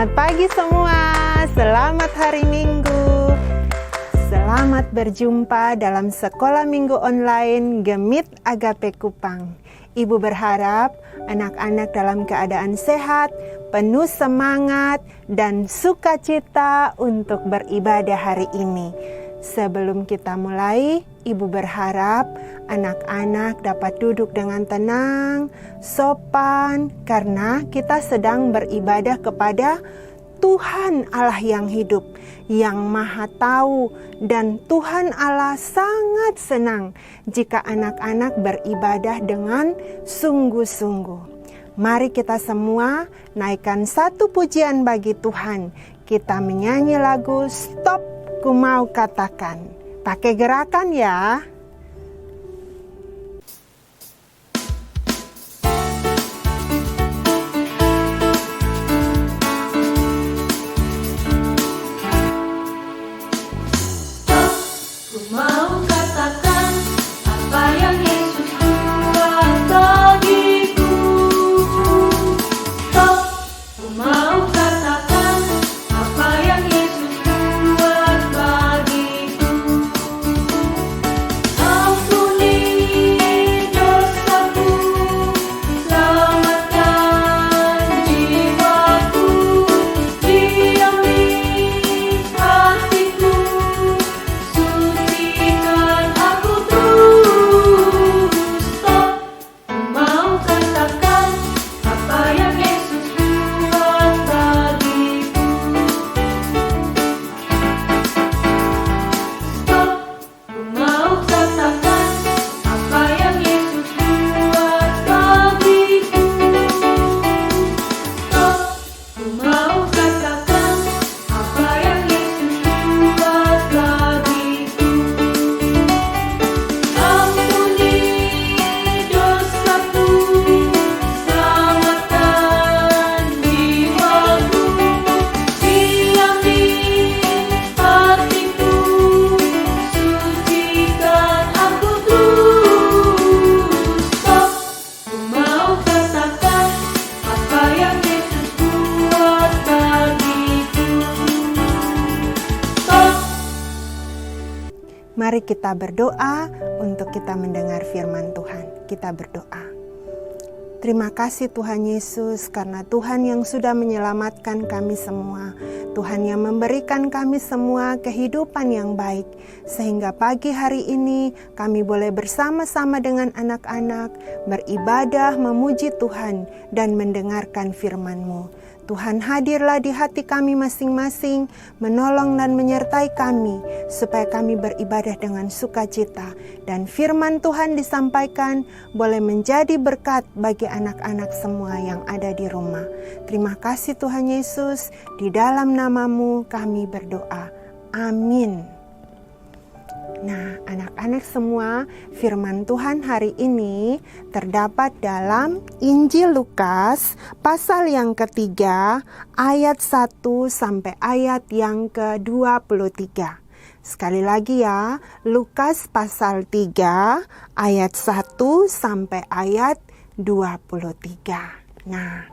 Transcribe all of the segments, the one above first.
Selamat pagi semua, selamat hari Minggu. Selamat berjumpa dalam sekolah minggu online Gemit Agape Kupang. Ibu berharap anak-anak dalam keadaan sehat, penuh semangat, dan sukacita untuk beribadah hari ini. Sebelum kita mulai, Ibu berharap anak-anak dapat duduk dengan tenang, sopan, karena kita sedang beribadah kepada Tuhan Allah yang hidup, yang Maha Tahu, dan Tuhan Allah sangat senang jika anak-anak beribadah dengan sungguh-sungguh. Mari kita semua naikkan satu pujian bagi Tuhan. Kita menyanyi lagu Stop Ku Mau Katakan. Pakai gerakan ya. Mari kita berdoa untuk kita mendengar firman Tuhan. Kita berdoa. Terima kasih Tuhan Yesus, karena Tuhan yang sudah menyelamatkan kami semua. Tuhan yang memberikan kami semua kehidupan yang baik. Sehingga pagi hari ini kami boleh bersama-sama dengan anak-anak beribadah, memuji Tuhan, dan mendengarkan firman-Mu. Tuhan hadirlah di hati kami masing-masing, menolong dan menyertai kami, supaya kami beribadah dengan sukacita. Dan firman Tuhan disampaikan boleh menjadi berkat bagi anak-anak semua yang ada di rumah. Terima kasih Tuhan Yesus, di dalam nama-Mu kami berdoa. Amin. Nah, anak-anak semua, firman Tuhan hari ini terdapat dalam Injil Lukas pasal yang ketiga, ayat 1 sampai ayat yang ke-23. Sekali lagi ya, Lukas pasal 3 ayat 1 sampai ayat 23. Nah,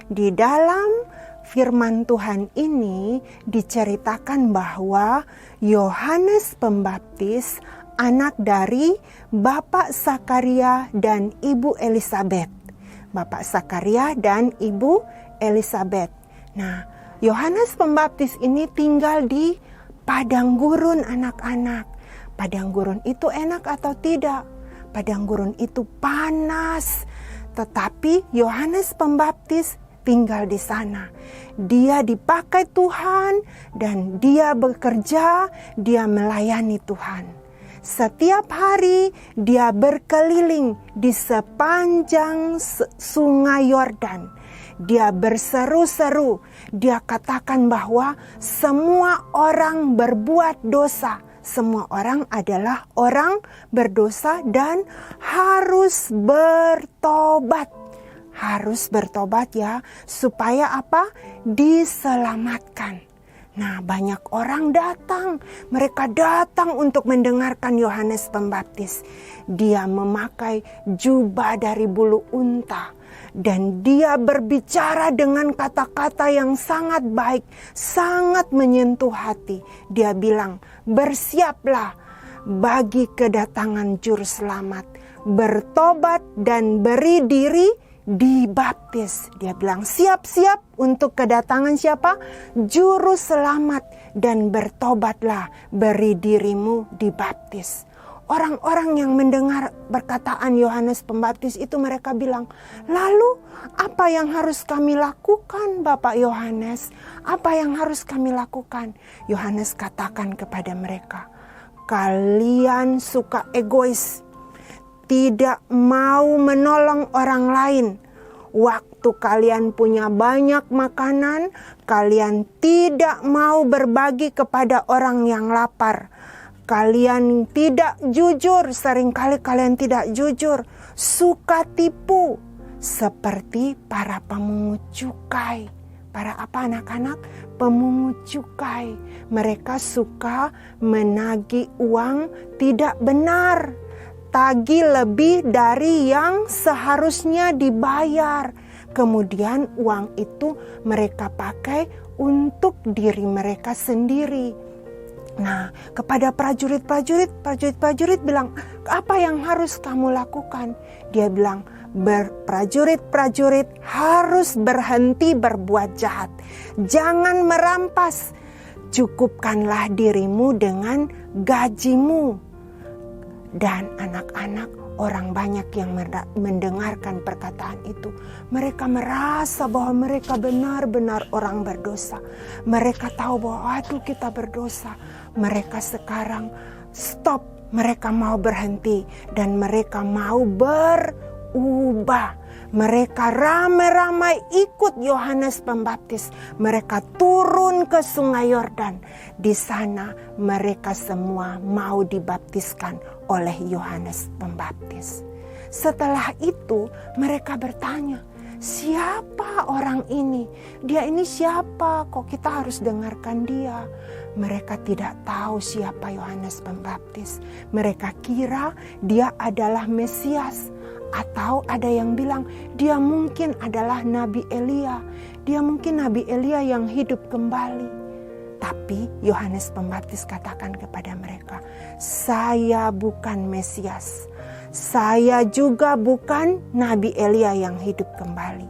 di dalam firman Tuhan ini diceritakan bahwa Yohanes Pembaptis, anak dari Bapak Sakaria dan Ibu Elisabet. Bapak Sakaria dan Ibu Elisabet. Nah, Yohanes Pembaptis ini tinggal di padang gurun anak-anak. Padang gurun itu enak atau tidak? Padang gurun itu panas. Tetapi Yohanes Pembaptis tinggal di sana. Dia dipakai Tuhan dan dia bekerja, dia melayani Tuhan. Setiap hari dia berkeliling di sepanjang sungai Yordan. Dia berseru-seru, dia katakan bahwa semua orang berbuat dosa. Semua orang adalah orang berdosa dan harus bertobat. Harus bertobat ya, supaya apa? Diselamatkan. Nah, banyak orang datang. Mereka datang untuk mendengarkan Yohanes Pembaptis. Dia memakai jubah dari bulu unta. Dan dia berbicara dengan kata-kata yang sangat baik, sangat menyentuh hati. Dia bilang, bersiaplah bagi kedatangan Juru Selamat. Bertobat dan beri diri dibaptis. Dia bilang siap-siap untuk kedatangan siapa? Juru Selamat. Dan bertobatlah, beri dirimu dibaptis. Orang-orang yang mendengar perkataan Yohanes Pembaptis itu mereka bilang, lalu apa yang harus kami lakukan Bapak Yohanes? Apa yang harus kami lakukan? Yohanes katakan kepada mereka, kalian suka egois, tidak mau menolong orang lain. Waktu kalian punya banyak makanan, kalian tidak mau berbagi kepada orang yang lapar. Kalian tidak jujur, seringkali kalian tidak jujur, suka tipu seperti para pemungut cukai. Para apa anak-anak? Pemungut cukai. Mereka suka menagih uang tidak benar, tagih lebih dari yang seharusnya dibayar. Kemudian uang itu mereka pakai untuk diri mereka sendiri. Nah, kepada prajurit bilang, apa yang harus kamu lakukan? Dia bilang, prajurit harus berhenti berbuat jahat. Jangan merampas. Cukupkanlah dirimu dengan gajimu. Dan anak-anak, orang banyak yang mendengarkan perkataan itu. Mereka merasa bahwa mereka benar-benar orang berdosa. Mereka tahu bahwa aduh kita berdosa. Mereka sekarang stop, mereka mau berhenti dan mereka mau berubah. Mereka ramai-ramai ikut Yohanes Pembaptis. Mereka turun ke Sungai Yordan. Di sana mereka semua mau dibaptiskan oleh Yohanes Pembaptis. Setelah itu mereka bertanya, siapa orang ini? Dia ini siapa? Kok kita harus dengarkan dia? Mereka tidak tahu siapa Yohanes Pembaptis. Mereka kira dia adalah Mesias. Atau ada yang bilang dia mungkin adalah Nabi Elia. Dia mungkin Nabi Elia yang hidup kembali. Tapi Yohanes Pembaptis katakan kepada mereka, saya bukan Mesias. Saya juga bukan Nabi Elia yang hidup kembali.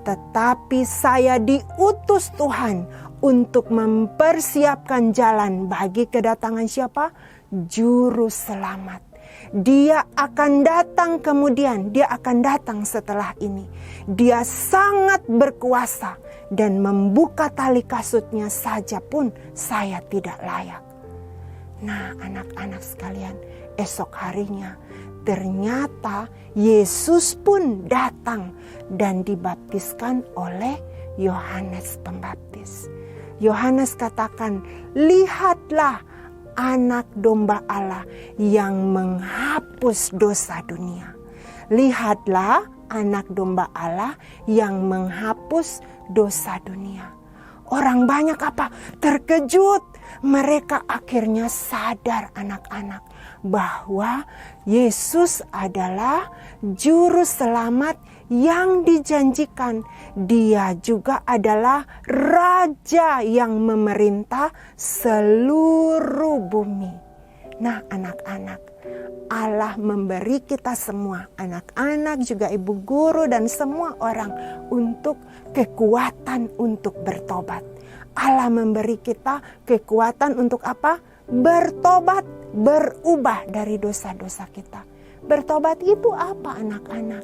Tetapi saya diutus Tuhan untuk mempersiapkan jalan bagi kedatangan siapa? Juru Selamat. Dia akan datang kemudian, dia akan datang setelah ini. Dia sangat berkuasa dan membuka tali kasutnya saja pun saya tidak layak. Nah, anak-anak sekalian, esok harinya ternyata Yesus pun datang dan dibaptiskan oleh Yohanes Pembaptis. Yohanes katakan, lihatlah Anak Domba Allah yang menghapus dosa dunia. Lihatlah Anak Domba Allah yang menghapus dosa dunia. Orang banyak apa? Terkejut. Mereka akhirnya sadar anak-anak bahwa Yesus adalah Juru Selamat yang dijanjikan. Dia juga adalah Raja yang memerintah seluruh bumi. Nah anak-anak, Allah memberi kita semua, anak-anak juga ibu guru dan semua orang untuk kekuatan untuk bertobat. Allah memberi kita kekuatan untuk apa? Bertobat, berubah dari dosa-dosa kita. Bertobat itu apa anak-anak?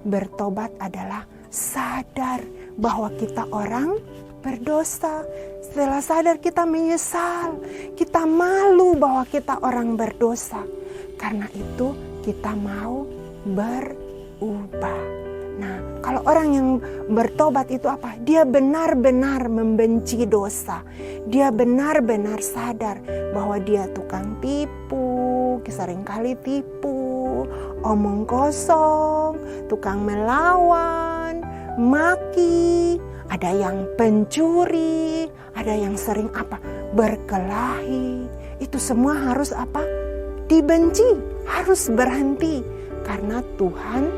Bertobat adalah sadar bahwa kita orang berdosa. Setelah sadar kita menyesal, kita malu bahwa kita orang berdosa. Karena itu kita mau berubah. Nah, kalau orang yang bertobat itu apa? Dia benar-benar membenci dosa. Dia benar-benar sadar bahwa dia tukang tipu, seringkali tipu, omong kosong, tukang melawan, maki, ada yang pencuri, ada yang sering apa? Berkelahi. Itu semua harus apa? Dibenci, harus berhenti. Karena Tuhan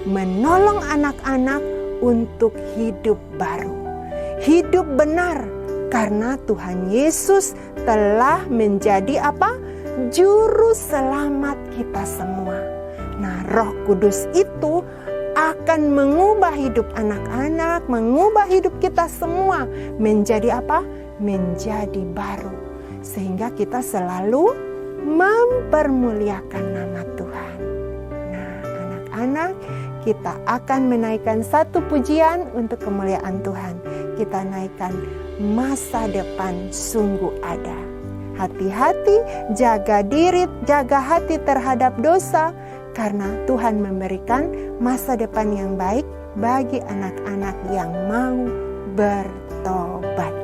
menolong anak-anak untuk hidup baru, hidup benar, karena Tuhan Yesus telah menjadi apa? Juru selamat kita semua. Nah, Roh Kudus itu akan mengubah hidup anak-anak, mengubah hidup kita semua menjadi apa? Menjadi baru. Sehingga kita selalu mempermuliakan nama Tuhan. Nah, anak-anak, kita akan menaikkan satu pujian untuk kemuliaan Tuhan. Kita naikkan masa depan sungguh ada. Hati-hati, jaga diri, jaga hati terhadap dosa, karena Tuhan memberikan masa depan yang baik bagi anak-anak yang mau bertobat.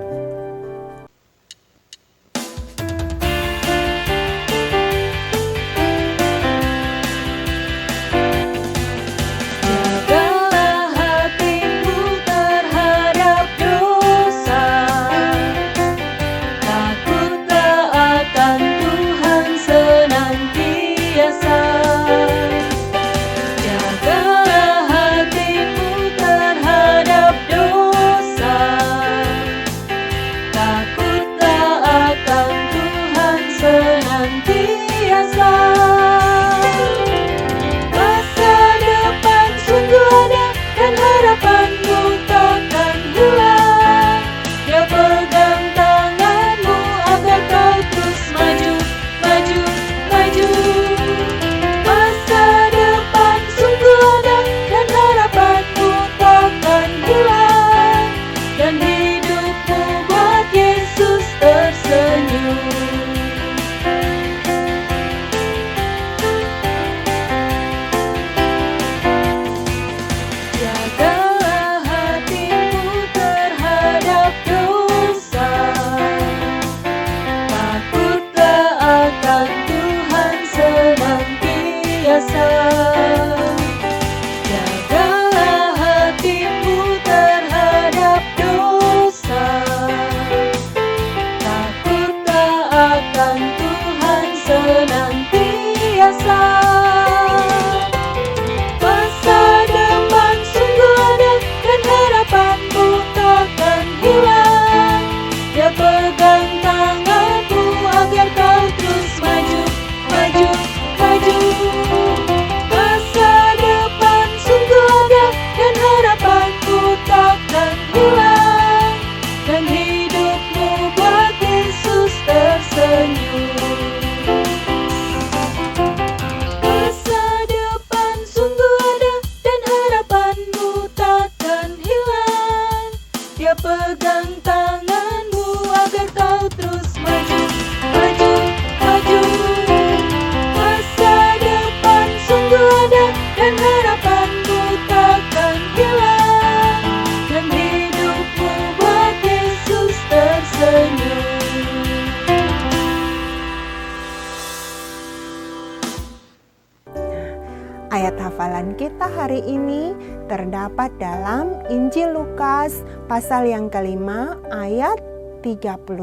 Ayat hafalan kita hari ini terdapat dalam Injil Lukas pasal yang kelima ayat 32.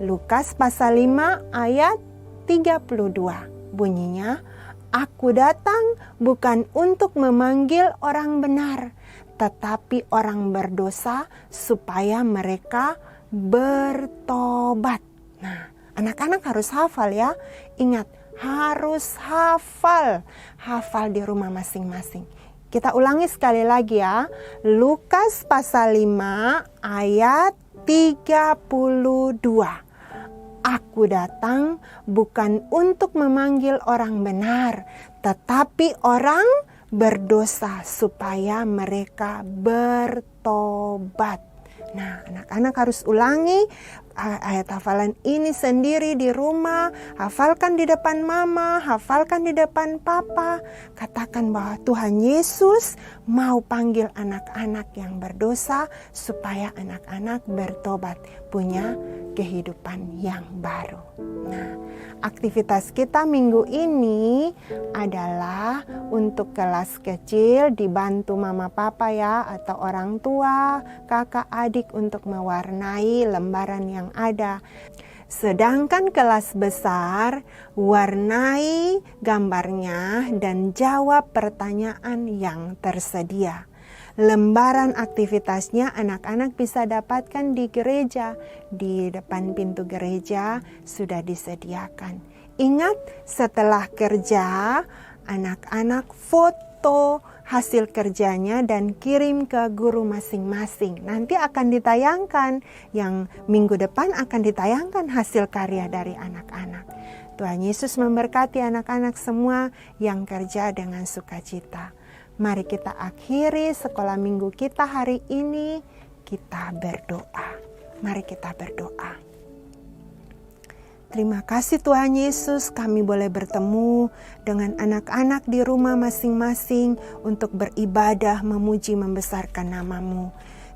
Lukas pasal 5 ayat 32. Bunyinya, "Aku datang bukan untuk memanggil orang benar, tetapi orang berdosa supaya mereka bertobat." Nah, anak-anak harus hafal ya. Ingat, harus hafal di rumah masing-masing. Kita ulangi sekali lagi ya. Lukas pasal 5 ayat 32. "Aku datang bukan untuk memanggil orang benar, tetapi orang berdosa supaya mereka bertobat." Nah, anak-anak harus ulangi ayat hafalan ini sendiri di rumah. Hafalkan di depan mama, hafalkan di depan papa. Katakan bahwa Tuhan Yesus mau panggil anak-anak yang berdosa supaya anak-anak bertobat, punya kehidupan yang baru. Nah, aktivitas kita minggu ini adalah untuk kelas kecil, dibantu mama papa ya, atau orang tua, kakak adik untuk mewarnai lembaran yang ada. Sedangkan kelas besar, warnai gambarnya dan jawab pertanyaan yang tersedia. Lembaran aktivitasnya anak-anak bisa dapatkan di gereja. Di depan pintu gereja sudah disediakan. Ingat, setelah kerja, anak-anak foto hasil kerjanya dan kirim ke guru masing-masing. Nanti akan ditayangkan, yang minggu depan akan ditayangkan hasil karya dari anak-anak. Tuhan Yesus memberkati anak-anak semua yang kerja dengan sukacita. Mari kita akhiri sekolah minggu kita hari ini, kita berdoa. Mari kita berdoa. Terima kasih Tuhan Yesus, kami boleh bertemu dengan anak-anak di rumah masing-masing untuk beribadah, memuji, membesarkan nama-Mu.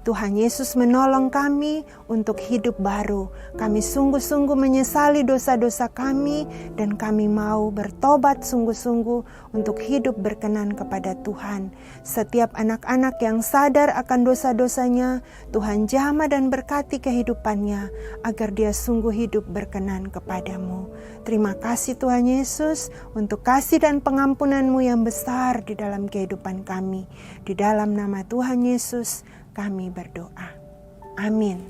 Tuhan Yesus menolong kami untuk hidup baru. Kami sungguh-sungguh menyesali dosa-dosa kami dan kami mau bertobat sungguh-sungguh untuk hidup berkenan kepada Tuhan. Setiap anak-anak yang sadar akan dosa-dosanya, Tuhan jamah dan berkati kehidupannya agar dia sungguh hidup berkenan kepadamu. Terima kasih Tuhan Yesus untuk kasih dan pengampunan-Mu yang besar di dalam kehidupan kami. Di dalam nama Tuhan Yesus kami berdoa. Amin.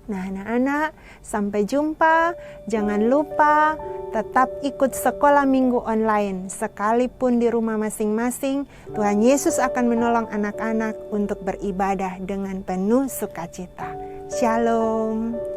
Nah anak-anak, sampai jumpa. Jangan lupa tetap ikut sekolah minggu online. Sekalipun di rumah masing-masing, Tuhan Yesus akan menolong anak-anak untuk beribadah dengan penuh sukacita. Shalom.